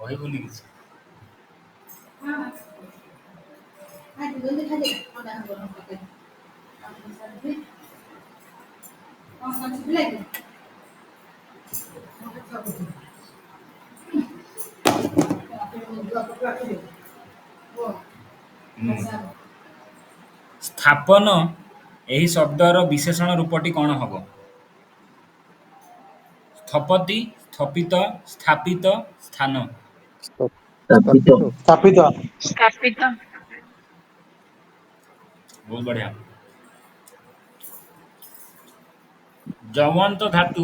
କହି ଭୁଲି କିଛି ସ୍ଥାପନ ଏହି ଶବ୍ଦର ବିଶେଷଣ ରୂପଟି କ'ଣ ହବ? ସ୍ଥପତି, ସ୍ଥପିତ, ସ୍ଥାପିତ, ସ୍ଥାନ। ସ୍ଥାପିତ। ସ୍ଥାପିତ। ସ୍ଥାପିତ। ବହୁତ ବଢିଆ। ଯମନ୍ତ ଧାତୁ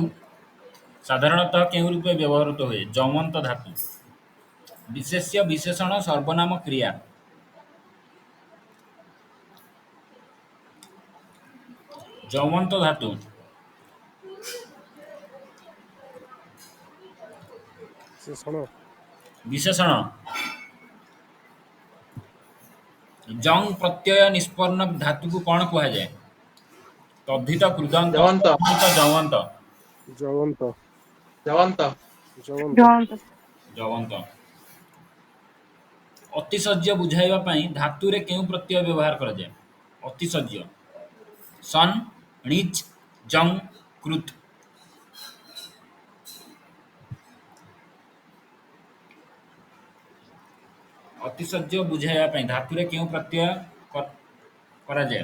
ସାଧାରଣତଃ କେଉଁ ରୂପେ ବ୍ୟବହୃତ ହୁଏ? ଯମନ୍ତ ଧାତୁ ବିଶେଷ୍ୟ, ବିଶେଷଣ, ସର୍ବନାମ, କ୍ରିୟା। ଯମନ୍ତ ଧାତୁ ବିଶେଷଣ ଜଂ ପ୍ରତ୍ୟୟ ନିଷ୍ପନ୍ନ ଧାତୁକୁ କ'ଣ କୁହାଯାଏ? ତଦ୍ଧିତ, କୃଦନ୍ତ, ଜୟନ୍ତ। ଜମନ୍ତ। ଯବନ୍ତ। ଅତିଶଯ୍ୟ ବୁଝାଇବା ପାଇଁ ଧାତୁରେ କେଉଁ ପ୍ରତ୍ୟୟ ବ୍ୟବହାର କରାଯାଏ? ଅତିଶଯ୍ୟ ସନ୍, ଣିଚ୍, ଜଂ, କୃତ୍। ଅତିଶଯ୍ୟ ବୁଝାଇବା ପାଇଁ ଧାତୁରେ କେଉଁ ପ୍ରତ୍ୟୟ କରାଯାଏ?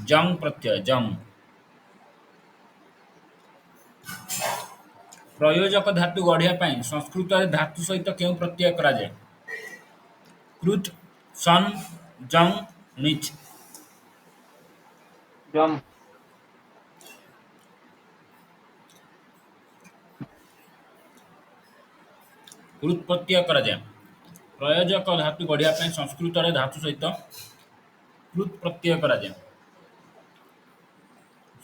ଜଂ ପ୍ରତ୍ୟୟ, ଜଂ। ପ୍ରୟୋଜକ ଧାତୁ ଗଢ଼ିବା ପାଇଁ ସଂସ୍କୃତରେ ଧାତୁ ସହିତ କେଉଁ ପ୍ରତ୍ୟୟ କରାଯାଏ? କୃତ୍, ସନ୍, ଜଂ, ଣିଚ୍। ଜମ୍। କୃତ୍ ପ୍ରତ୍ୟୟ କରାଯାଏ। ପ୍ରୟୋଜକ ଧାତୁ ଗଢ଼ିବା ପାଇଁ ସଂସ୍କୃତରେ ଧାତୁ ସହିତ କୃତ୍ ପ୍ରତ୍ୟୟ କରାଯାଏ।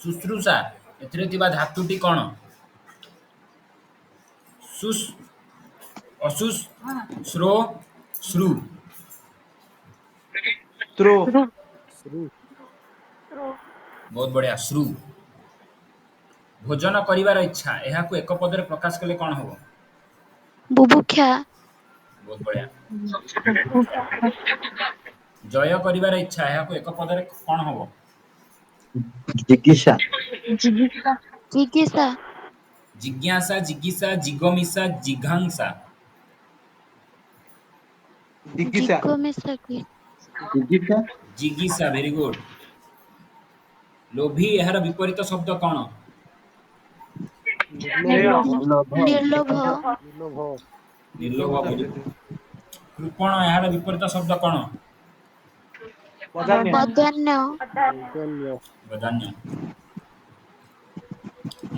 ଶୁଶ୍ରୂଷା ଏଥିରେ ଥିବା ଧାତୁଟି କ'ଣ? ସୁସ୍, ଅସୁସ୍, ଶ୍ରୋ, ଶ୍ରୁ। ତ୍ରୁ। ବହୁତ ବଢିଆ, ଶ୍ରୁ। ଭୋଜନ କରିବାର ଇଚ୍ଛା ଏହାକୁ ଏକ ପଦରେ ପ୍ରକାଶ କଲେ କ'ଣ ହବ? ବୁଭୁକ୍ଷା। ବହୁତ ବଢିଆ। ଜୟ କରିବାର ଇଚ୍ଛା ଏହାକୁ ଏକ ପଦରେ କ'ଣ ହବ? ଜିଗୀଷା। ଜିଗୀଷା। ଜିଜ୍ଞାସା, ଜିଗୀଷା, ଜିଗମିଷା, ଜିଘାଂସା। ଜିଗୀଷା। ଜିଗମିଷା କି? ଜିଗୀଷା। ଜିଗୀଷା, ଭେରି ଗୁଡ୍। ଲୋଭୀ ଏହାର ବିପରୀତ ଶବ୍ଦ କ'ଣ? ନିର୍ଲୋଭ। ନିର୍ଲୋଭ, ଭେରି ଗୁଡ୍। କୃପଣ ଏହାର ବିପରୀତ ଶବ୍ଦ କ'ଣ? ବଦାନ୍ୟ। ବଦାନ୍ୟ।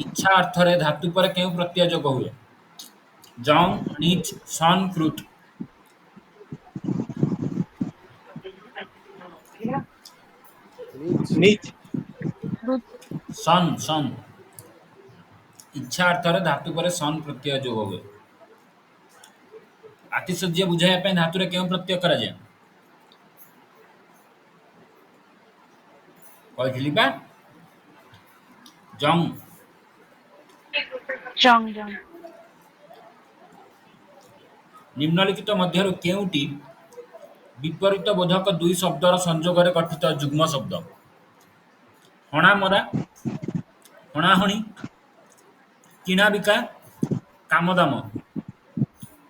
ଇଚ୍ଛା ଅର୍ଥରେ ଧାତୁ ପରେ କେଉଁ ପ୍ରତ୍ୟୟ ଯୋଗ ହୁଏ? ଜଂ, ଣିଚ୍, ସନ୍, କୃତ୍। ନିଚ୍। ସନ୍, ସନ୍। ଇଚ୍ଛା ଅର୍ଥରେ ଧାତୁ ପରେ ସନ୍ ପ୍ରତ୍ୟୟ ଯୋଗ ହୁଏ। ଆତିଶଯ୍ୟ ବୁଝାଇବା ପାଇଁ ଧାତୁରେ କେଉଁ ପ୍ରତ୍ୟୟ କରାଯାଏ? କହିଥିଲି ବା, ଜଂ। ନିମ୍ନଲିଖିତ ମଧ୍ୟରୁ କେଉଁଟି ବିପରୀତ ବୋଧକ ଦୁଇ ଶବ୍ଦର ସଂଯୋଗରେ ଗଠିତ ଯୁଗ୍ମ ଶବ୍ଦ? ହଣାମରା, ହଣାହଣି, କିଣାବିକା, କାମଦାମ।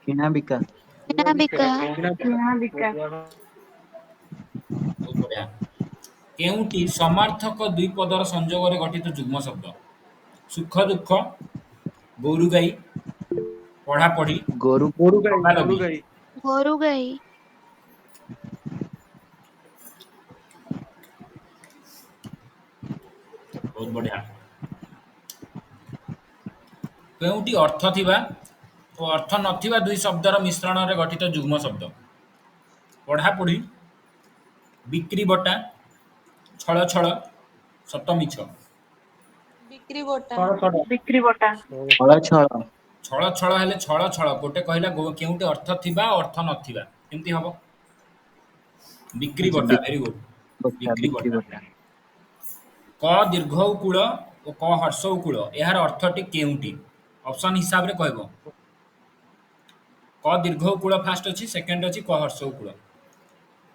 କିଣାବିକା। କିଣାବିକା। ବହୁତ ବଢିଆ। କେଉଁଟି ସମାର୍ଥକ ଦୁଇ ପଦର ସଂଯୋଗରେ ଗଠିତ ଯୁଗ୍ମ ଶବ୍ଦ? ସୁଖ ଦୁଃଖ, ଗୋରୁଗାଈ, ପଢ଼ାପଢ଼ି, ଗୋରୁ। ଲଗାଲଗି। ଗୋରୁଗାଈ। ବହୁତ ବଢିଆ। କେଉଁଟି ଅର୍ଥ ଥିବା ଓ ଅର୍ଥ ନଥିବା ଦୁଇ ଶବ୍ଦର ମିଶ୍ରଣରେ ଗଠିତ ଯୁଗ୍ମ ଶବ୍ଦ? ପଢ଼ାପଢ଼ି, ବିକ୍ରି ବଟା, ଛଳ ଛଳ, ସତ ମିଛ। ବିକ୍ରି ବଟା। ଛଳ ଛଳ। ଛଳ ଛଳ ହେଲେ ଛଳ ଛଳ, ଗୋଟେ କହିଲା କେଉଁଟି ଅର୍ଥ ଥିବା ଅର୍ଥ ନଥିବା, କେମିତି ହବ? ବିକ୍ରି ଆଚ୍ଛା, ବଟା, ଭେରି ଗୁଡ୍। ବିକ୍ରି ବିକ୍ରି ବଟା। ବଟା। କ ଦୀର୍ଘ କୂଳ ଓ କ ହର୍ଷ କୂଳ ଏହାର ଅର୍ଥଟି କେଉଁଟି? ଅପସନ ହିସାବରେ କହିବ। क दीर्घ कूल फास्ट अच्छी सेकेंड अच्छी क हर्ष कूल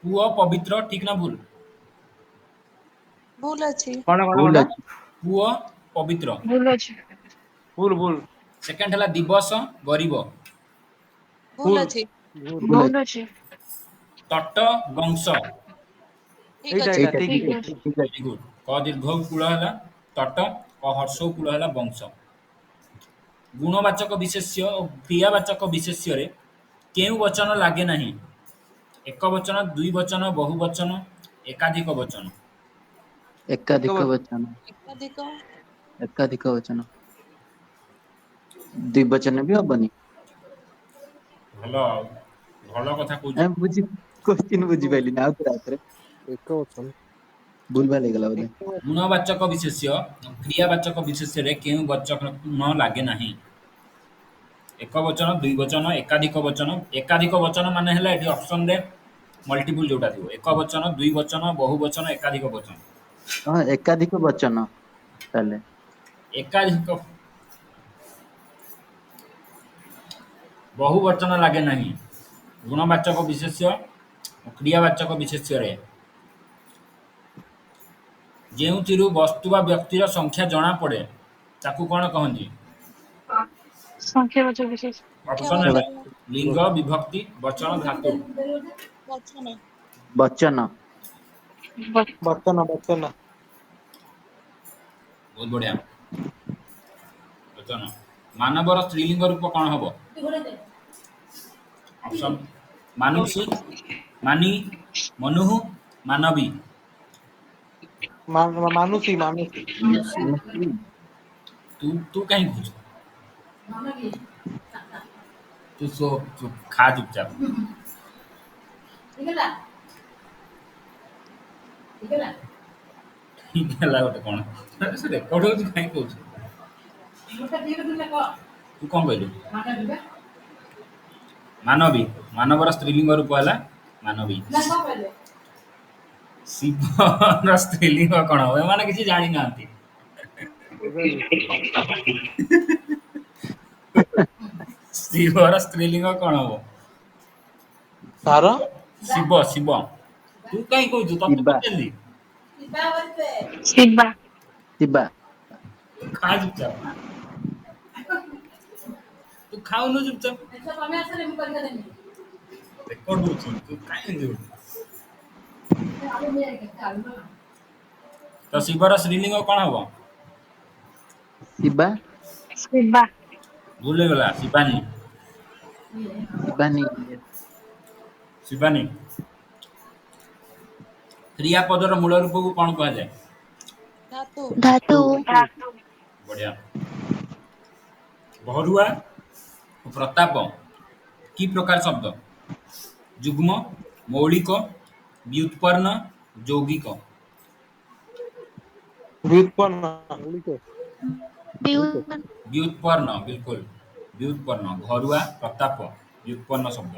पुओ पवित्र ठीक ना भूल भूल अच्छी ଭୁଲ ଅଛି पुओ पवित्र ଭୁଲ ଅଛି भूल सेकेंड है दिवस गरीब भूल अच्छी ଭୁଲ ଭୁଲ ଅଛି ଅଛି तट वंश ठीक अच्छी ଏଇଟା ठीक ଠିକ है ଅଛି ଠିକ वेरी ଅଛି गुड क दीर्घ कूल है तट क हर्ष कूल है वंश गुणवाचक विशेष्य और क्रियावाचक विशेष्य रे केउ वचन लागे नहीं एक वचन दुई वचन बहुवचन एकाधिक वचन ଏକାଧିକ ବଚନ एकाधिक ଏକାଧିକ ବଚନ ଦ୍ୱିବଚନ ବି ହବନି ଭଲ ଭଲ କଥା କହୁଛୁ ଆମେ ବୁଝି କୋଶ୍ଚିନ୍ ବୁଝିପାରିଲିନି ଆଉଥରେ एक वचन ଭୁଲ ଭାଲ ହେଇଗଲା ବୋଧେ गुणवाचक विशेष्य और क्रियावाचक विशेष्य रे केउ वचन न लागे नहीं एक वचन दुई वचन एकाधिक वचन माने ହେଲା ଏଠି ଅପସନ ରେ मल्टीपल जोटा थिबो एक वचन दुई वचन बहुवचन एकाधिक वचन ହଁ ଏକାଧିକ ବଚନ ତାହେଲେ एकाधिक बहुवचन लागे नहीं गुणवाचक विशेष्य और क्रियावाचक विशेष्य रे ଯେଉଁଥିରୁ ବସ୍ତୁ ବା ବ୍ୟକ୍ତିର ସଂଖ୍ୟା ଜଣା ପଡେ ତାକୁ କ'ଣ କହନ୍ତି ସଂଖ୍ୟାବାଚକ ବିଶେଷ ଅପସନ मुख्य ହେଲା वचन ଲିଙ୍ଗ ବିଭକ୍ତି ବଚନ ଧାତୁ वचन ବଚନ बचन ବହୁତ ବଢିଆ ବଚନ ମାନବର ସ୍ତ୍ରୀଲିଙ୍ଗ ରୂପ କ'ଣ ହବ ଅପସନ ମାନୁଷୀ ମାନି ମନୁଃ ମାନବୀ मानुषी तू तू कहीं पूछ तू सो तू खा चुपचाप ठीक है गोटे कौन से रेकर्ड होची कहीं कहूछ तू कौन कहलु मानवी मानवर स्त्रीलिंग रूप है मानवी शिवर स्त्रीलिंग कौन हो एमाने किसी जानी नांती शिवर स्त्रीलिंग कौन हो तार शिव शिव तू कहीं कहूछ तते शिवा। पचली ଶିବା ଶିବା खा चुपचाप तू खाऊनु चुपचाप रेकर्ड होची तू काहे देउ तो शिवर स्त्रीलिंग कौन हबो ଶିବା ଶିବା भूल गला शिवानी ଶିବାନୀ शिवानी क्रियापदर मूल रूप को कौन कहा जाए धातु धातु ଧାତୁ बढ़िया भरुआ और प्रताप की प्रकार शब्द जुग्म मौलिक व्युत्पन्न यौगिक व्युत्पन्न व्युत्पन्न व्युत्पन्न बिल्कुल व्युत्पन्न घरुआ प्रताप व्युत्पन्न शब्द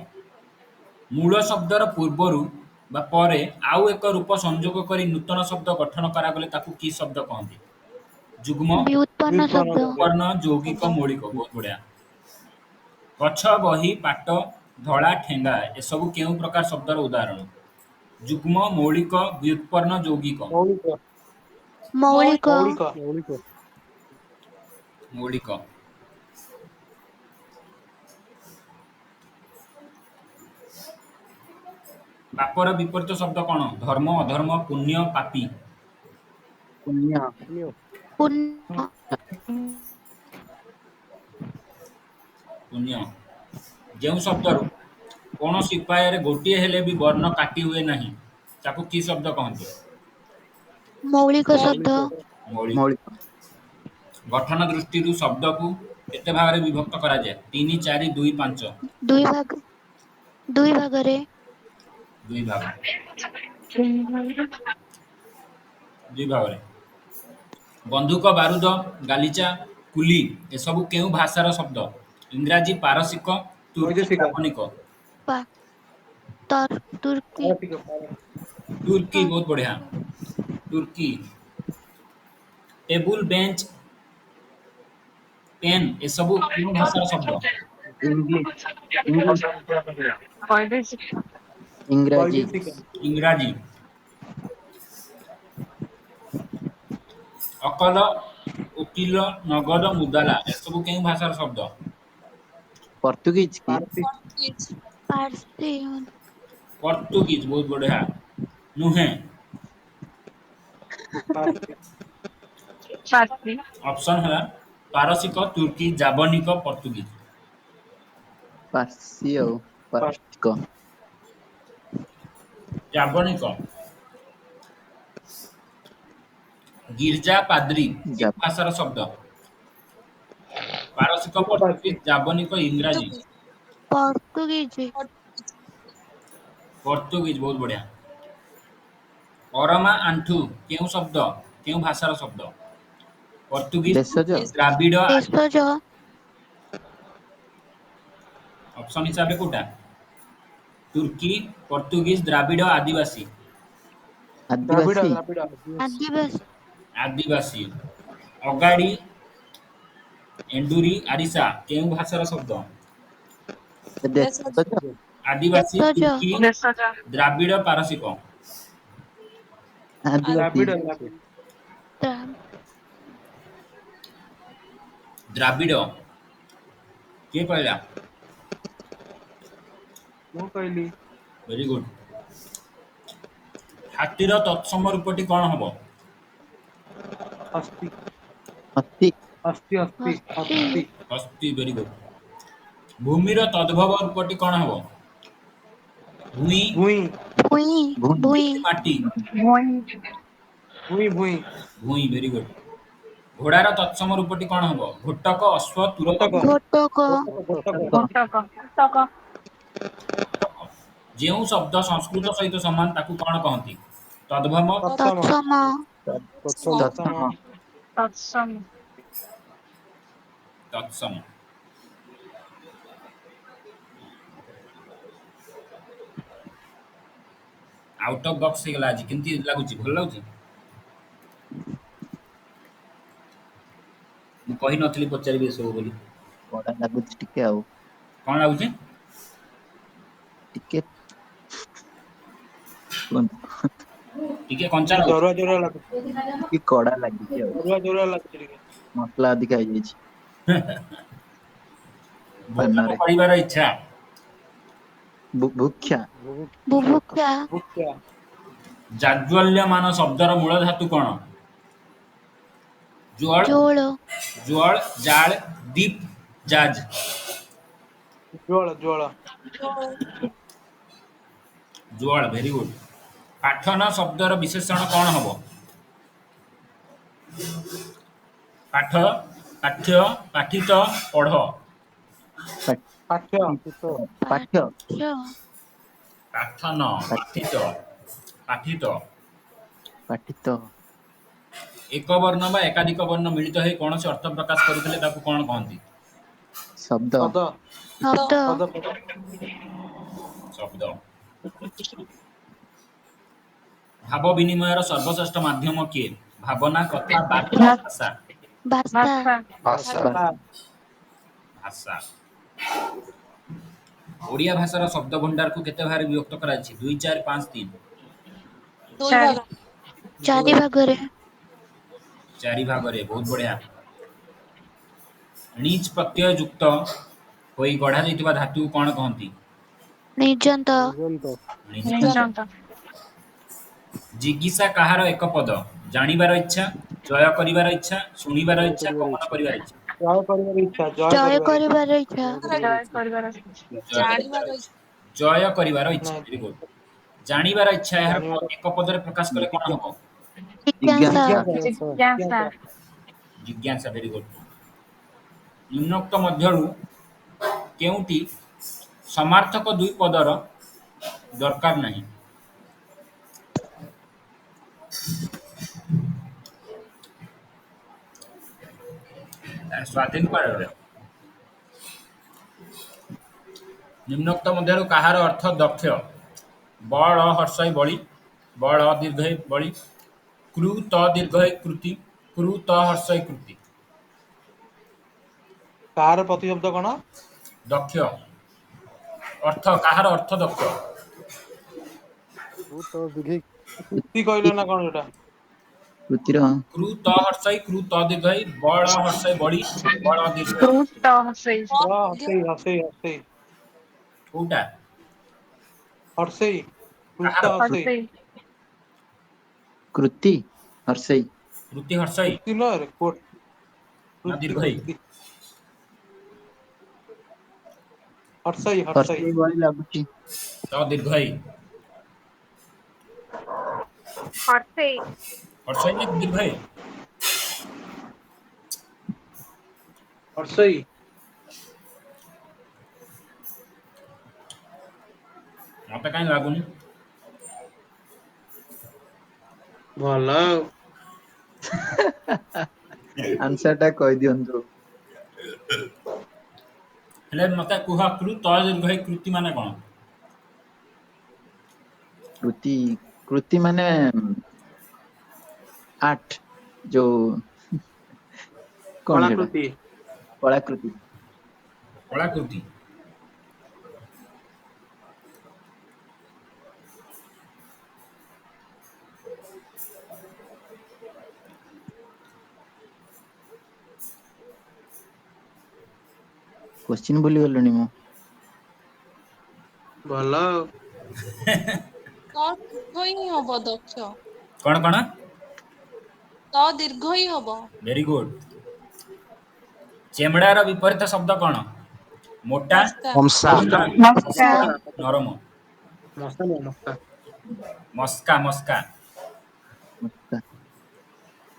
मूल शब्दर पूर्वरु बा परे आउ एक रूप संयोग करी नूतन शब्द गठन करागले ताकू की शब्द कहंती जुग्म व्युत्पन्न शब्द व्युत्पन्न यौगिक मौलिक बहुत बढ़िया गछ बही पाट धड़ा ठेंगा ए सब केउ प्रकार शब्दर उदाहरण जुग्म मौलिक व्युत्पन्न यौगिक मौलिक मौलिक पापर विपरीत शब्द कौन धर्म अधर्म पुण्य पापी ପୁଣ୍ୟ पुण्य पुण्य जो शब्द कौन उपाय गोटे हेले भी वर्ण काटी हुए नहीं ताकू की शब्द कहते मौलिक शब्द मौलिक ମୌଳିକ गठन दृष्टि शब्द को केते भाग रे विभक्त करा जाए 3 4 2 5 दुई भाग दुई भागरे दुई भाग दुई भाग रे बंदूक बारूद गालीचा कुली ए सब केउ भाषार शब्द इंग्राजी पारसिक तुर्की वैदेशिक। जापानिक पा तर तुर्की तुर्की बहुत बढ़िया तुर्की टेबुल बेंच पेन ए सब केउ भाषार शब्द ଇଂଲିଶ ଇଂଲିଶ ବୈଦେଶିକ ଇଂରାଜୀ ବୈଦେଶିକ ଇଂରାଜୀ। ଅକଲ, ଓକିଲ, ନଗଦ, ମୁଦାଲା ଏସବୁ କେଉଁ ଭାଷାର ଶବ୍ଦ? ପର୍ତ୍ତୁଗୀଜ କି ପାର୍ସି ପର୍ତ୍ତୁଗୀଜ। ପାର୍ସୀ ପର୍ତ୍ତୁଗୀଜ। ବହୁତ ବଢିଆ। ନୁହେଁ। ପାର୍ସି ପାର୍ସୀ ଅପସନ ହେଲା ପାରସିକ, ତୁର୍କୀ, ଜାବନିକ, ପର୍ତ୍ତୁଗୀଜ। ପାର୍ସୀ ଆଉ ପାର୍ସିକ ଜାବନିକ। ଗିର୍ଜା, ପାଦ୍ରୀ କେଉଁ ଭାଷାର ଶବ୍ଦ? ପାରସିକ, ପାର୍ସି ପର୍ତ୍ତୁଗୀଜ, ଜାବନିକ, ଇଂରାଜୀ। ପର୍ତ୍ତୁଗୀଜ। ପର୍ତ୍ତୁଗୀଜ ପର୍ତ୍ତୁଗୀଜ। ପର୍ତ୍ତୁଗୀଜ। ବହୁତ ବଢିଆ। ଅରମା, ଆଣ୍ଠୁ କେଉଁ ଶବ୍ଦ? କେଉଁ ଭାଷାର ଶବ୍ଦ? ପର୍ତ୍ତୁଗୀଜ, ଭେଷଜ ଦ୍ରାବିଡ, ଭେଷଜ ଅପସନ ହିସାବରେ କୋଉଟା? ତୁର୍କୀ, ପର୍ତ୍ତୁଗୀଜ, ଦ୍ରାବିଡ, ଆଦିବାସୀ। ଦ୍ରାବିଡ ଆଦିବାସୀ ଦ୍ରାବିଡ ଆଦିବାସୀ ଆଦିବାସୀ। ଅଗାଡି, ଏଣ୍ଡୁରି, ଆରିସା କେଉଁ ଭାଷାର ଶବ୍ଦ? ଭେଷଜ। ଭେଷଜ ଆଦିବାସୀ, ଭେଷଜ ତୁର୍କୀ, ଭେଷଜ ଦ୍ରାବିଡ, ପାରସିକ। ଆଦିବାସୀ ଦ୍ରାବିଡ ଦ୍ରାବିଡ ତ୍ରା- ଦ୍ରାବିଡ। କିଏ କହିଲା? ମୁଁ କହିଲି ଭେରି ଗୁଡ। ହାତୀର ତତ୍ସମ ରୂପଟି କଣ ହବ? ହସ୍ତି ହସ୍ତି ହସ୍ତି ହସ୍ତି ହସ୍ତି ହସ୍ତି ହସ୍ତି। Very good. ଭୂମିର ତଦ୍ଭବ ରୂପଟି କଣ ହବ? ଭୂଇଁ, ଭୁଇଁ ଭୂଇଁ ଭୂଇଁ ଭୂଇଁ ମାଟି। ଭୂଇଁ ଭୁଇଁ ଭୁଇଁ ଭୂଇଁ। Very good. ଘୋଡାର ତତ୍ସମ ରୂପଟି କଣ ହବ? ଘୋଟକ, ଅଶ୍ବ, ତୁରକ। ଘଟକ ଘୋଟକ ଘଟକ ଘଟକ ଘଟକ ଯେଉଁ ଶବ୍ଦ ସଂସ୍କୃତ ସହିତ ସମାନ ତାକୁ କଣ କହନ୍ତି? ତଦ୍ଭବ, ତତ୍ସମ ତତ୍ସମ ତତ୍ସମ ତତ୍ସମ ତତ୍ସମ। ଆଉଟ ଅଫ ବକ୍ସ ହେଇଗଲା ଆଜି। କେମିତି ଲାଗୁଛି? ଭଲ ଲାଗୁଛି? ମୁଁ କହିନଥିଲି ପଚାରିବି ଏସବୁ ବୋଲି। କଡା ଲାଗୁଛି ଟିକେ ଆଉ କଣ ଲାଗୁଛି? ଟିକେ କୁହନ୍ତୁ ଟିକେ କଞ୍ଚା ଟିକେ ଲାଗୁଛି। ଜରୁଆ ଜରୁଆ ଲାଗୁଛି ଟିକେ କଡା ଲାଗୁଛି ଆଉ ଜରୁଆ ଜରୁଆ ଲାଗୁଛି ଟିକେ ମସଲା ଅଧିକା ହେଇଯାଇଛି ଭୋଜନ ପାନରେ କରିବାର ଇଚ୍ଛା। ଭୁକ୍ଷା ବୁଭୁକ୍ଷା ମୁଖ୍ୟ ଜାଜ୍ୱଲ୍ୟମାନ ଶବ୍ଦର ମୂଳ ଧାତୁ କଣ? ଜ୍ୱଳ, ଜୋଳ ଜ୍ୱଳ, ଜାଳ, ଦୀପ, ଜାଜ। ଜ୍ୱଳ ଜ୍ୱଳ ଜ୍ୱଳ। Very good. ପାଠନ ଶବ୍ଦର ବିଶେଷଣ କଣ ହବ? ପାଠ, ପାଠ୍ୟ, ପାଠିତ, ପଢ। ପାଠ୍ୟ ପାଠ୍ୟ ପାଠ୍ୟ ପାଠନ, ପାଠିତ, ପାଠିତ। ପାଠିତ ଏକ ବର୍ଣ୍ଣ ବା ଏକାଧିକ ବର୍ଣ୍ଣ ମିଳିତ ହେଇ କୌଣସି ଅର୍ଥ ପ୍ରକାଶ କରୁଥିଲେ ତାକୁ କଣ କହନ୍ତି? ଶବ୍ଦ ପଦ ଶବ୍ଦ ପଦ ପଦ ଶବ୍ଦ। ଭାବ ବିନିମୟର ସର୍ବଶ୍ରେଷ୍ଠ ମାଧ୍ୟମ କିଏ? ଭାବନା, କଥା, ବାର୍ତ୍ତା, ଭା- ଭାଷା। ଭାଷା ଭାଷା ଭାଷା ଭାଷା। ଓଡ଼ିଆ ଭାଷାର ଶବ୍ଦ ଭଣ୍ଡାରକୁ କେତେ ଭାଗରେ ବିଭକ୍ତ କରାଯାଇଛି? 2, 4, 5, 3। ଦୁଇ ଚାରି ଭାଗ। ଚାରି ଭାଗରେ 4 ଭାଗରେ। ବହୁତ ବଢିଆ। ଣିଚ୍ ପ୍ରତ୍ୟୟ ଯୁକ୍ତ ହୋଇ ଗଢ଼ା ଯାଇଥିବା ଧାତୁକୁ କଣ କହନ୍ତି? ନିଯନ୍ତ ନିରନ୍ତ ନିଯୁକ୍ତ। ନିଯନ୍ତ ଜିଗିସା କାହାର ଏକ ପଦ? ଜାଣିବାର ଇଚ୍ଛା, ଜୟ କରିବାର ଇଚ୍ଛା, ଶୁଣିବାର ଜୟ ଇଚ୍ଛା, କରିବାର ଗମନ ଇଚ୍ଛା କରିବାର ଇଚ୍ଛା। ଜୟ କରିବାର ଇଚ୍ଛା ଜୟ ଜୟ କରିବାର ଇଚ୍ଛା କରିବାର ଇଚ୍ଛା ଜୟ କରିବାର ଜୟ କରିବାର ଜାଣିବାର ଇଚ୍ଛା। ଜୟ କରିବାର ଇଚ୍ଛା। ନାଇଁ ଭେରି ଗୁଡ। ଜାଣିବାର ଇଚ୍ଛା ଏହାର ଜାଣିବାର ଏକ ପଦରେ ପ୍ରକାଶ କଲେ କଣ ହବ? ଜିଜ୍ଞାସା ଜିଜ୍ଞାସା ଜିଜ୍ଞାସା। Very good. ନିମ୍ନୋକ୍ତ ମଧ୍ୟରୁ କେଉଁଟି ସମାର୍ଥକ ଦୁଇ ପଦର ଦରକାର ନାହିଁ? ସ୍ୱାଧୀନ ପାରରେ ନିମ୍ନୋକ୍ତ ମଧ୍ୟରୁ କାହାର ଅର୍ଥ ଦକ୍ଷ? ବଳ ହର୍ଷଇ ବଳି, ବଳ ଦୀର୍ଘଇ ବଳି, କ୍ରୁ ତ ଦୀର୍ଘଇ କୃତି, କ୍ରୁ ତ ହର୍ଷଇ କୃତି। କାହାର ପ୍ରତିଶବ୍ଦ କଣ? ଦକ୍ଷ ଅର୍ଥ କାହାର ଅର୍ଥ ଦକ୍ଷ କୃତି କହିଲ ନା କଣ ଏଟା? କୃତିର କ୍ରୁ ତ ହର୍ଷଇ କ୍ରୁ ତ ଦୀର୍ଘଇ ବଳ ହର୍ଷଇ ବଳି ବଳ ଦୀର୍ଘଇ ଫ୍ରୁଟ ହସେଇ ହସେଇ କୋଉଟା ହର୍ଷେଇ କାହାର କୃତ ହର୍ଷେଇ ହସେଇ କୃତି ହର୍ଷେଇ କୃତି ହର୍ଷଇ କୃତି ନୁହଁ ରେ ନା କୃତି ଦୀର୍ଘଇ କୃତି ହର୍ଷେଇ ହର୍ଷେଇ ହର୍ଷେଇ ଭଳି ଲାଗୁଛି। ତ ଦୀର୍ଘଇ ହସେଇ ହର୍ଷଇ ନା ଦୀର୍ଘଇ ହର୍ଷେଇ ମତେ କାହିଁ ଲାଗୁନି ଭଲ ଆଉ ଆନ୍ସର ଟା କହିଦିଅନ୍ତୁ। ହେଲେ ମତେ କୁହ କ୍ରୁ ତ ଦୀର୍ଘଇ କୃତି ମାନେ କଣ କୃତି କୃତି ମାନେ ଆର୍ଟ ଯୋଉ କଣ ସେଟା କଳାକୃତି କଳାକୃତି। କଳାକୃତି କୋଶ୍ଚିନ୍ ଭୁଲି ଗଲିଣି ମୁଁ। ଭଲ ଆଉ ତ ଦୀର୍ଘ ହିଁ ହବ ଦକ୍ଷ। କଣ କଣ ତ ଦୀର୍ଘ ହିଁ ହବ। ଭେରି ଗୁଡ ଚେମଡ଼ାର ବିପରୀତ ଶବ୍ଦ କଣ ମୋଟା ମସ୍କା ମଶା ନା ମସ୍କା ନରମ ମଶା ନୁହଁ ମଶା ମସ୍କା ମସ୍କା ମସ୍କା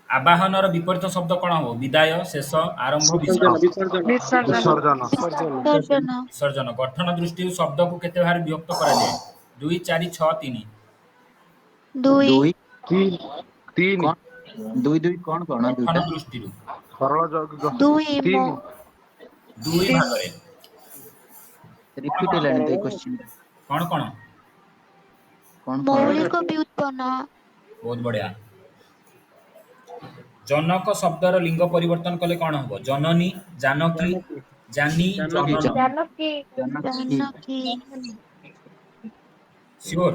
ଆବାହନର ବିପରୀତ ଶବ୍ଦ କଣ ହବ ବିଦାୟ ଶେଷ ଆରମ୍ଭ ବିସର୍ଜନ ବିସର୍ଜନ ବିସର୍ଜନ ବିସର୍ଜନ ବିସର୍ଜନ ଗଠନ ଦୃଷ୍ଟିରୁ ଶବ୍ଦକୁ କେତେ ଭାବରେ ବିଭକ୍ତ କରାଯାଏ 2 4 6 3 ଦୁଇ ଦୁଇ ତିନି କଣ ଦୁଇ ଦୁଇ କଣ କଣ ଗଠନ ଦୁଇଟା ଦୃଷ୍ଟିରୁ ସରଳ ଯୌଗିକ ଦୁଇ ତିନି ଦୁଇ ତିନି ଭାଗରେ କଣ ରିପିଟ କଣ ହେଲାଣି ତ ଏଇ କୋଶ୍ଚିନ୍ ଟା କଣ କଣ କଣ କଣ ମୌଳିକ ବ୍ୟୁତ୍ପନ୍ନ ବହୁତ ବଢିଆ ଜନକ ଶବ୍ଦର ଲିଙ୍ଗ ପରିବର୍ତ୍ତନ କଲେ କଣ ହବ ଜନନୀ ଜାନକୀ ଜାନକୀ ଜାନି ଜାନକୀ ଜନନ ଜାନକୀ ଜାନକୀ ଜାନକୀ ଜନନୀ ସିଓର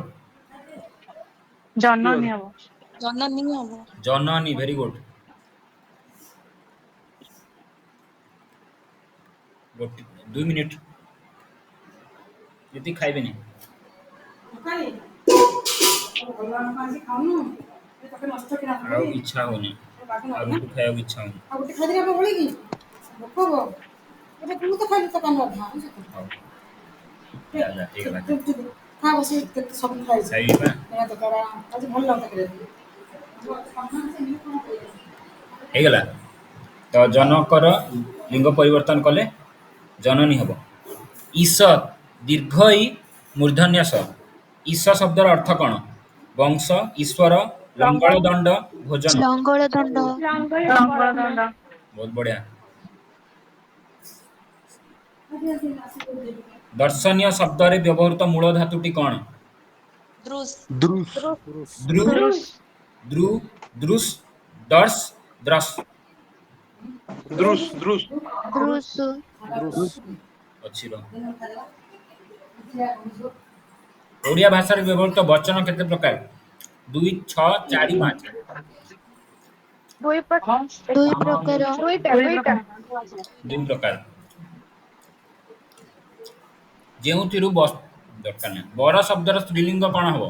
ଜନନୀ ହବ ଜନନୀ ହିଁ ହବ। ଜନନୀ ଭେରି ଗୁଡ ଗୋଟେ 2 ମିନିଟ ଯଦି ଖାଇବେନି ଆଉ ଇଚ୍ଛା ହଉନି ଆଉ ରୁଟି ଖାଇବାକୁ ଇଚ୍ଛା ହଉନି ହଉ ଯା ଯା ହେଇଗଲା ଖାଇବା ହେଇଗଲା ତ ଜନକର ଲିଙ୍ଗ ପରିବର୍ତ୍ତନ କଲେ ଜନନୀ ହବ ଈଶ ଦୀର୍ଘ ଇ ମୂର୍ଧନ୍ୟ ସ ଈଶ ଶବ୍ଦର ଅର୍ଥ କଣ ବଂଶ ଈଶ୍ୱର ଲଙ୍ଗଳ ଦଣ୍ଡ ଭୋଜନ ଲଙ୍ଗଳ ଦଣ୍ଡ ଲଙ୍ଗଳ ଦଣ୍ଡ ବହୁତ ବଢିଆ ଦର୍ଶନୀୟ ଶବ୍ଦରେ ବ୍ୟବହୃତ ମୂଳ ଧାତୁଟି କଣ ଦୃଶ ଦୃଶ ଦ୍ରୁ ଦୃଶ ଦ୍ରୁ ଦୃଶ ଦର୍ଶ ଦ୍ରସ ଦୃଶ ଦୃଶ୍ ଅଛି ର ଓଡ଼ିଆ ଭାଷାରେ ବ୍ୟବହୃତ ବଚନ କେତେ ପ୍ରକାର 2 6 4 5 ଦୁଇ ଦୁଇ ପ୍ରକାର ଦୁଇଟା ଦୁଇ ପ୍ରକାର ଯେଉଁଥିରୁ ଦରକାର ନାହିଁ ବର ଶବ୍ଦର ସ୍ତ୍ରୀଲିଙ୍ଗ କଣ ହବ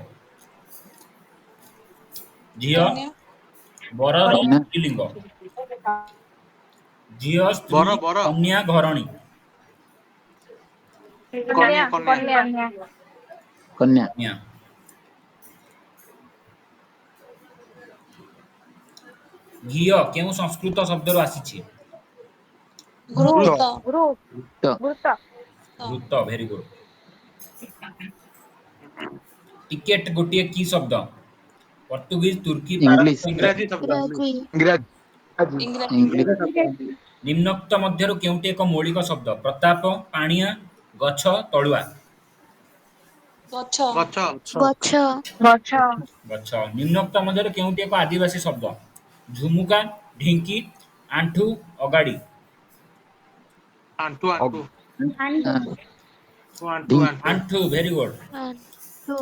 ଝିଅ କନ୍ୟା ବରର କନ୍ୟା ସ୍ତ୍ରୀଲିଙ୍ଗ ଝିଅ ସ୍ତ୍ରୀ ବର ବର କନ୍ୟା ଘରଣୀ କନ୍ୟା କନ୍ୟା କନ୍ୟା କନ୍ୟା କନ୍ୟା ଘିଅ କେଉଁ ସଂସ୍କୃତ ଶବ୍ଦରୁ ଆସିଛି ଘୃତ ଘୃତ ତ ଘୃତ ଘୃତ ଭେରି ଗୁଡ ଟିକେଟ ଗୋଟିଏ କି ଶବ୍ଦ ପର୍ତ୍ତୁଗୀଜ ତୁର୍କୀ ଇଂଲିଶ ପାରସ୍ୟ ଇଂରାଜୀ ଇଂରାଜୀ ଶବ୍ଦ ଇଂରାଜୀ ଇଂରାଜୀ ଇଂରାଜୀ ଇଂଲିଶ ନିମ୍ନୋକ୍ତ ମଧ୍ୟରୁ କେଉଁଟି ଏକ ମୌଳିକ ଶବ୍ଦ ପ୍ରତାପ ପାଣିଆ ଗଛ ତଳୁଆ ଗଛ ଗଛ ଗଛ ଗଛ ଗଛ ନିମ୍ନୋକ୍ତ ମଧ୍ୟରେ କେଉଁଟି ଏକ ଆଦିବାସୀ ଶବ୍ଦ ଝୁମୁକା ଢିଙ୍କି ଆଣ୍ଠୁ ଅଗାଡି ଆଣ୍ଠୁ ଆଣ୍ଠୁ ଆଣ୍ଠୁ ଆଣ୍ଠୁ ଆଣ୍ଠୁ, ଭେରି ଗୁଡ୍। ଆଣ୍ଠୁ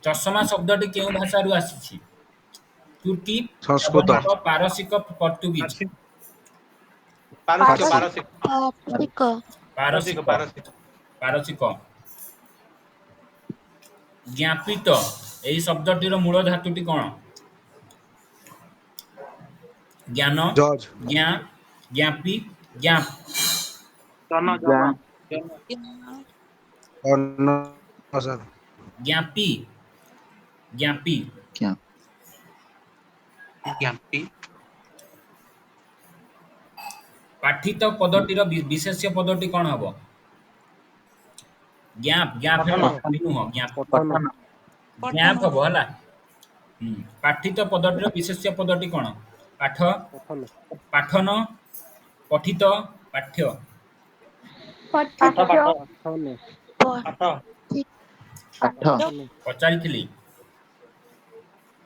ଚଷମା ଶବ୍ଦଟି କେଉଁ ଭାଷାରୁ ଆସିଛି? ତୁର୍କୀ, ସଂସ୍କୃତ ୟବନିକ, ପାରସିକ, ପର୍ତ୍ତୁଗୀଜ। ପାରସିକ ପାର୍ଶିକ ପାରସିକ, ପାରସିକ। ଜ୍ଞାପିତ, ଏହି ଶବ୍ଦଟିର ମୂଳ ଧାତୁଟି କ'ଣ? ଜ୍ଞାନ, ଜଜ୍ ଜ୍ଞା, ଜ୍ଞାପି, ଜ୍ଞାପ। ଅନସାର ଜ୍ଞାପି, ଜ୍ଞାପି। क्या ଜ୍ଞାପି ପାଠିତ ପଦଟିର ବିଶେଷ୍ୟ ପଦଟି କ'ଣ ହବ? ଜ୍ଞାପ, ଜ୍ଞାପ ହେବ, ବି ନୁହଁ, ଜ୍ଞାପ। पठन ଜ୍ଞାପ ପଠନ ହବ ହେଲା। ପାଠିତ ପଦଟିର ବିଶେଷ୍ୟ ପଦଟି କ'ଣ? ପାଠ, ପାଠନ, ପଠିତ, ପାଠ୍ୟ। ପଠିତ ପଠି पाठ ପଚାରିଥିଲି,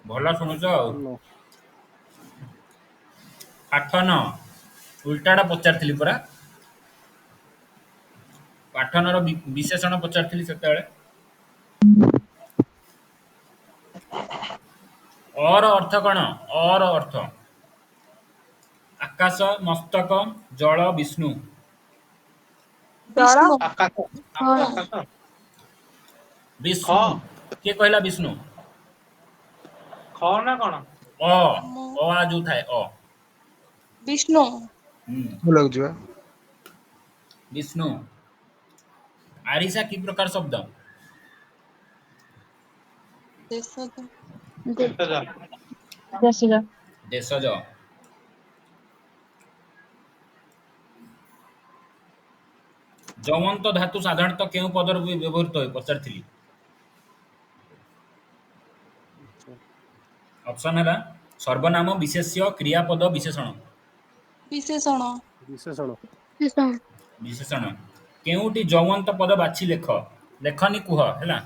ଭଲ ଶୁଣୁଛ ଆଉ। ପାଠନ, ଉଲ୍ଟାଟା ପଚାରିଥିଲି ପରା। ପାଠନର ବିଶେଷଣ ପଚାରିଥିଲି ସେତେବେଳେ। ଅର ଅର୍ଥ କ'ଣ? ଅର ଅର୍ଥ ଆକାଶ, ମସ୍ତକ, ଜଳ, ବିଷ୍ଣୁ। ଜଳ ବିଷ୍ଣୁ ବିଷ୍ଣୁ, କିଏ କହିଲା ବିଷ୍ଣୁ? ଅ, ଅ ଆ ଯୋଉ ଥାଏ ଅ। ବିଷ୍ଣୁ ହୁଁ, ଲାଗୁଛି ବା ବିଷ୍ଣୁ। ଆରିସା କି ପ୍ରକାର ଶବ୍ଦ? ଦେଶଜ ଦେଶଜ। ଯମନ୍ତ ଧାତୁ ସାଧାରଣତଃ କେଉଁ ପଦରେ ବ୍ୟବହୃତ ହୁଏ ପଚାରିଥିଲି? ଅପସନ ହେଲା ସର୍ବନାମ, ବିଶେଷ୍ୟ, କ୍ରିୟାପଦ, ବିଶେଷଣ। ବିଶେଷଣ ବିଶେଷଣ। କେଉଁଟି ଯମନ୍ତ ପଦ ବାଛି ଲେଖ, ଲେଖନି କୁହ ହେଲା।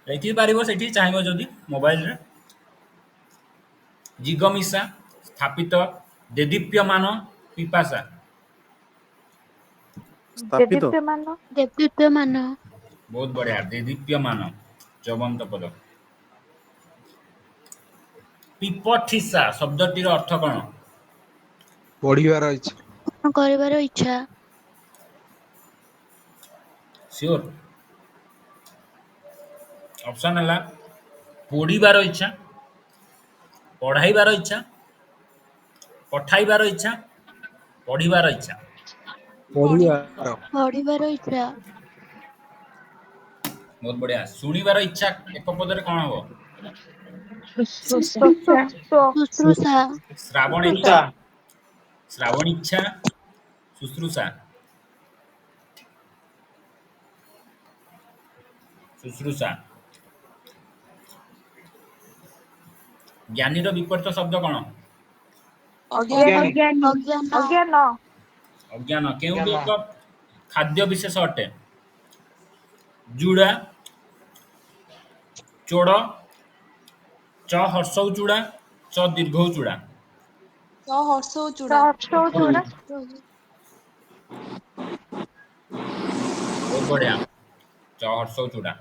ଲେଖିପାରିବ ସେଠି ଚାହିଁବ ଯଦି ମୋବାଇଲରେ। ଜିଗମିଶା, ସ୍ଥାପିତ, ଦେଦୀପ୍ୟମାନ, ପିପାସା। ଦେଦୀପ୍ୟମାନ ଦେଦୀପ୍ୟମାନ ବହୁତ ବଢିଆ, ଦେଦୀପ୍ୟମାନ ଯମନ୍ତ ପଦ। ପିପଠିସା ଶବ୍ଦଟିର ଅର୍ଥ କ'ଣ? ପଢିବାର ଇଚ୍ଛା କଣ କରିବାର ଇଚ୍ଛା ସିଓର। ଅପସନ ହେଲା ପଢିବାର ଇଚ୍ଛା, ପଢାଇବାର ଇଚ୍ଛା, ପଠାଇବାର ଇଚ୍ଛା, ପଢିବାର ଇଚ୍ଛା। ପଢିବାର ପଢିବାର ଇଚ୍ଛା ବହୁତ ବଢିଆ। ଶୁଣିବାର ଇଚ୍ଛା ଏକ ପଦରେ କ'ଣ ହବ? ଶୁଶ୍ରୂଷା ଶ୍ରାବଣ ଇଚ୍ଛା, ଶ୍ରାବଣ ଇଚ୍ଛା, ଶୁଶ୍ରୂଷା। ଶୁଶ୍ରୂଷା। ଜ୍ଞାନୀର ବିପରୀତ ଶବ୍ଦ କ'ଣ? ଅଜ୍ଞାନୀ ଅଜ୍ଞାନ ଅଜ୍ଞାନ ଅଜ୍ଞାନ। କେଉଁଟି ଏକ ଖାଦ୍ୟ ବିଶେଷ ଅଟେ? ଯୁଡ଼ା, ଚୋଡ଼, ଚ ହର୍ଷଉ ଚୂଡ଼ା, ଚ ଦୀର୍ଘଉ ଚୂଡ଼ା। ସ ହର୍ଷ ଓ ଚୂଡ଼ା ଚୁଡ଼ା ବହୁତ ବଢିଆ, ଚ ହର୍ଷଉ ଚୂଡ଼ା।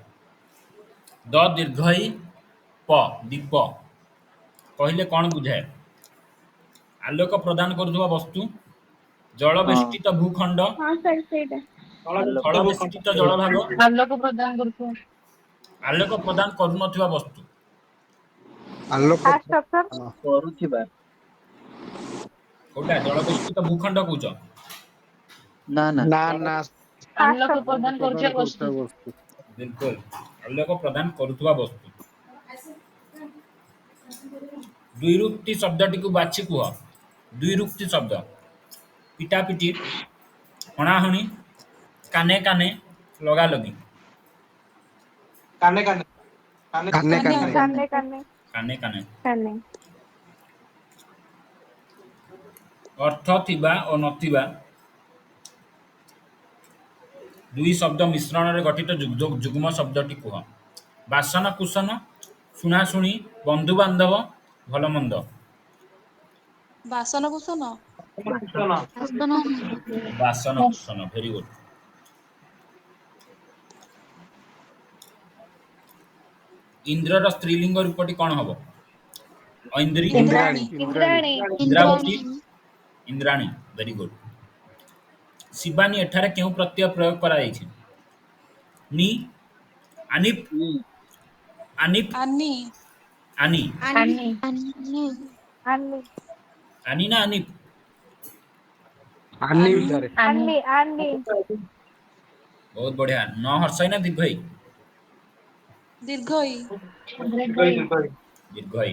ଦ ଦୀର୍ଘଇ ପ, ଦୀପ କହିଲେ କ'ଣ ବୁଝାଏ? ଆଲୋକ ପ୍ରଦାନ କରୁଥିବା ବସ୍ତୁ, ଜଳ ବେଷ୍ଟିତ ଭୂଖଣ୍ଡ, ହଁ ସାର୍ ସେଇଟା ଥଳ ବେଷ୍ଟିତ ଜଳଭାଗ, ଆଲୋକ ପ୍ରଦାନ କରୁଛୁ ଆଲୋକ ପ୍ରଦାନ କରୁନଥିବା ବସ୍ତୁ। ଆଲୋକ ଫାଷ୍ଟ ଅପସନ କରୁଥିବା କୋଉଟା? ଜଳ ବେଷ୍ଟିତ ଭୂଖଣ୍ଡ କହୁଛ? ନା ନା ନା ନା ଆଲୋକ ପ୍ରଦାନ କରୁଥିବା ବସ୍ତୁ ବିଲକୁଲ, ଆଲୋକ ପ୍ରଦାନ କରୁଥିବା ବସ୍ତୁ। ଦ୍ୱିରୁକ୍ତି ଶବ୍ଦଟିକୁ ବାଛି କୁହ। ଦ୍ୱିରୁକ୍ତି ଶବ୍ଦ ପିଟାପିଟି, ହଣାହଣି, କାନେ କାନେ, ଲଗାଲଗି। କାନେ କାନେ କାନେ କାନେ କାନେ କାନେ କାନେ। କାନେ ଅର୍ଥ ଥିବା ଓ ନଥିବା ଦୁଇ ଶବ୍ଦ ମିଶ୍ରଣରେ ଗଠିତ ଯୁଗ୍ମ ଶବ୍ଦଟି କୁହ। ବାସନ କୁସନ, ଶୁଣାଶୁଣି, ବନ୍ଧୁବାନ୍ଧବ, ଭଲମନ୍ଦ। ବାସନ କୁସନ ବାସନ ବାସନ କୁସନ ଭେରି ଗୁଡ୍। ଇନ୍ଦ୍ରର ସ୍ତ୍ରୀଲିଙ୍ଗ ରୂପଟି କ'ଣ ହବ? ଐନ୍ଦ୍ରୀ, ଇନ୍ଦ୍ରାଣୀ ଇନ୍ଦ୍ରାଣୀ ଇନ୍ଦ୍ରାବତୀ, ଇନ୍ଦ୍ରାଣୀ ଇନ୍ଦ୍ରାଣୀ ଭେରି ଗୁଡ୍। ଶିବାନୀ ଏଠାରେ କେଉଁ ପ୍ରତ୍ୟୟ ପ୍ରୟୋଗ କରାଯାଇଛି? ନି, ଆନିପ, ଆନିପ, ଆନି ଆନି, ଆନି ଆନି ଆନି ଆନି ନା ଆନିପ? ଆନି ଆନି ଭିତରେ ଆନି ଆନି ବହୁତ ବଢିଆ। ନ ହର୍ଷଇ ନା ଦୀର୍ଘଇ? ଦୀର୍ଘ ଇ ଦୀର୍ଘଇ।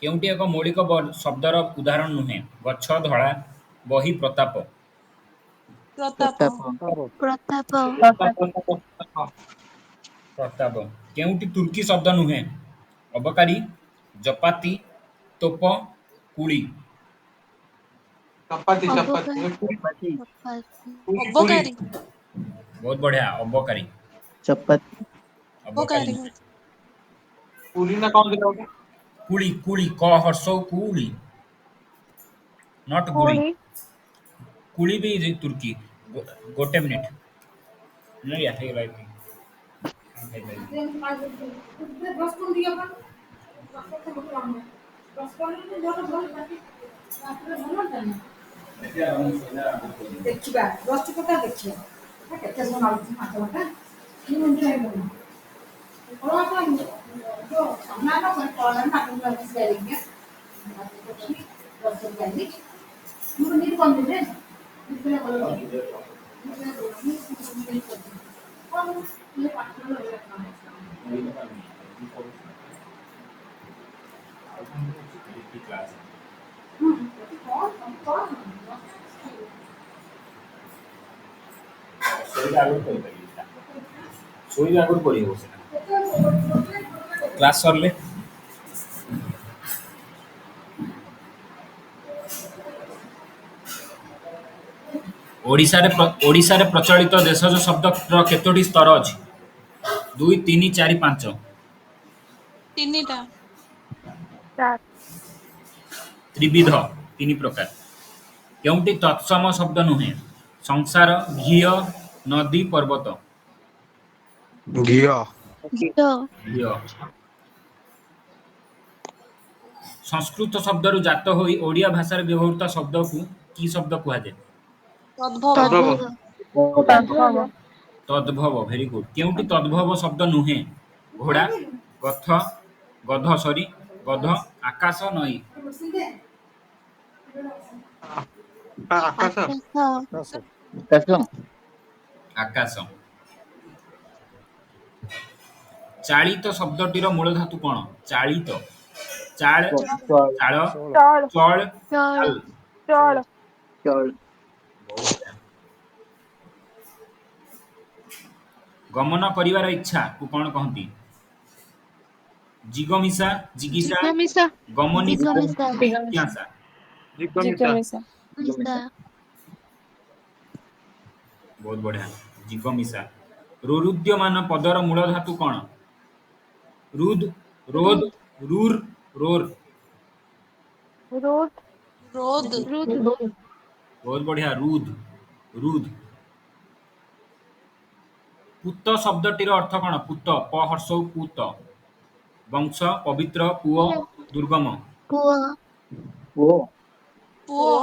କେଉଁଟି ଏକ ମୌଳିକ ଶବ୍ଦର ଉଦାହରଣ ନୁହେଁ? ଗଛ, ଧଳା, ବହି, ପ୍ରତାପ। ପ୍ରତାପ ପ୍ରତାପ ପ୍ରତାପ। କେଉଁଟି ତୁର୍କୀ ଶବ୍ଦ ନୁହେଁ? ଅବକାରୀ, ଜପାତି, ତୋପ, କୁଳି। ଅବକାରୀ ଅବକାରୀ ବହୁତ ବଢିଆ। ଅବକାରୀ। ଚପାତି ଅବକାରୀ ଅବକାରୀ ନୁହେଁ। କୁଳି, କୁଳି, କ ହର୍ଷଉ କୁଳି, ନଟ୍ ଗୁଳି। କୋଳି କୁଳି ବି ତୁର୍କୀ। ଗୋଟେ ମିନିଟ୍। नहीं ऐसे ही लाइक ଦେଖିବା 10 ଟଙ୍କା ଦେଖିବା କେତେ ସମୟ ଲାଗୁଛି ମାଛ ଟା କି ମିନିଟ ହେଇଗଲା କଣ କଣ ଯୋ ନା ନା କଣ ମାଛ ଆସିପାରିங்க ଦଶ ଗାଲି ମୁଁ ନି କମ ଦେ ଶୋଇବା ଆଗରୁ ପଢିବ ସେଟା କ୍ଲାସ୍ ସରିଲେ ଓଡ଼ିଶାରେ ପ୍ରଚଳିତ ଦେଶଜ ଶବ୍ଦର କେତୋଟି ସ୍ତର ଅଛି? 2, 3, 4, 5। ତିନିଟା ଚାର ତ୍ରିବିଧ 3 ପ୍ରକାର। କେଉଁଟି ତତ୍ସମ ଶବ୍ଦ ନୁହେଁ? ସଂସାର, ଘିଅ, ନଦୀ, ପର୍ବତ। ଘିଅ ଘିଅ ଘିଅ। ସଂସ୍କୃତ ଶବ୍ଦରୁ ଜାତ ହୋଇ ଓଡ଼ିଆ ଭାଷାରେ ବ୍ୟବହୃତ ଶବ୍ଦକୁ କି ଶବ୍ଦ କୁହାଯାଏ? ତଦ୍ଭବ ତଦ୍ଭବ ତଦ୍ଭବ ତଦ୍ଭବ ଭେରି ଗୁଡ୍। କେଉଁଟି ତଦ୍ଭବ ଶବ୍ଦ ନୁହେଁ? ଘୋଡ଼ା, ଗଧ, ଆକାଶ, ନଈ। ଆକାଶ ଆକାଶ ଆକାଶ ଆକାଶ। ଚାଳିତ ଶବ୍ଦଟିର ମୂଳ ଧାତୁ କ'ଣ? ଚାଳିତ। ଚାଳ, ଚାଳ, ଚଳ ଚଳ, ଚଳ ଚାଲ। ଚଳ ଚଳ ଗମନ କରିବାର ଇଚ୍ଛାକୁ କ'ଣ କହନ୍ତି? ଜିଗମିଶା, ଜିଗିସା, ଜିଜ୍ଞାମିଷା ଗମନିସା, ଜିଜ୍ଞାମିଷା ଜିଜ୍ଞାସା। ଜିଜ୍ଞାସା ମିଷା ବହୁତ ବଢିଆ। ଜିଗମିଶା। ରୁରୁଦ୍ୟମାନ ପଦର ମୂଳ ଧାତୁ କ'ଣ? ରୁଦ୍, ରୋଦ୍, ରୁଦ୍ ରୁର୍, ରୋର୍। ରୁଟ୍ ରୋଦ ରୁଦ୍ ବହୁତ ବଢିଆ। ରୁଦ୍, ରୁଦ୍। ପୂତ ଶବ୍ଦଟିର ଅର୍ଥ କ'ଣ? ପୂତ, ପ ହର୍ଷଉ ପୂତ। ବଂଶ, ପବିତ୍ର, ପୁଅ, ଦୁର୍ଗମ। ପୁଅ ପୁଅ ପୁଅ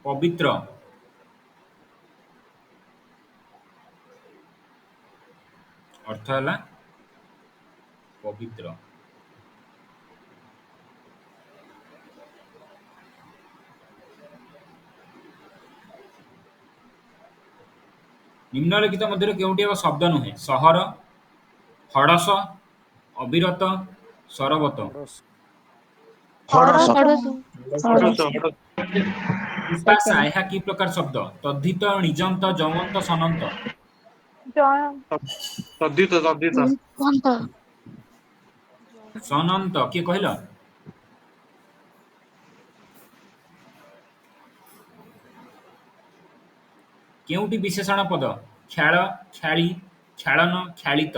ପବିତ୍ର, ଅର୍ଥ ହେଲା ପବିତ୍ର। ନିମ୍ନଲିଖିତ ମଧ୍ୟରୁ କେଉଁଟି ଏକ ଶବ୍ଦ ନୁହେଁ? ସହର, ହଡ଼ସ, ଅବିରତ, ସରବତ। ହଡ଼ସ ଷୋଡ଼ଶ ବିପାଶା ଏହା କି ପ୍ରକାର ଶବ୍ଦ? ତଦ୍ଧିତ, ନିଜନ୍ତ, ଯମନ୍ତ, ସନନ୍ତ। ନିପନ୍ତ ସନନ୍ତ କିଏ କହିଲ? କେଉଁଟି ବିଶେଷଣ ପଦ? ଖ୍ୟାଳ, ଖ୍ୟାଳି, ଖେଳନ ଖେଳିତ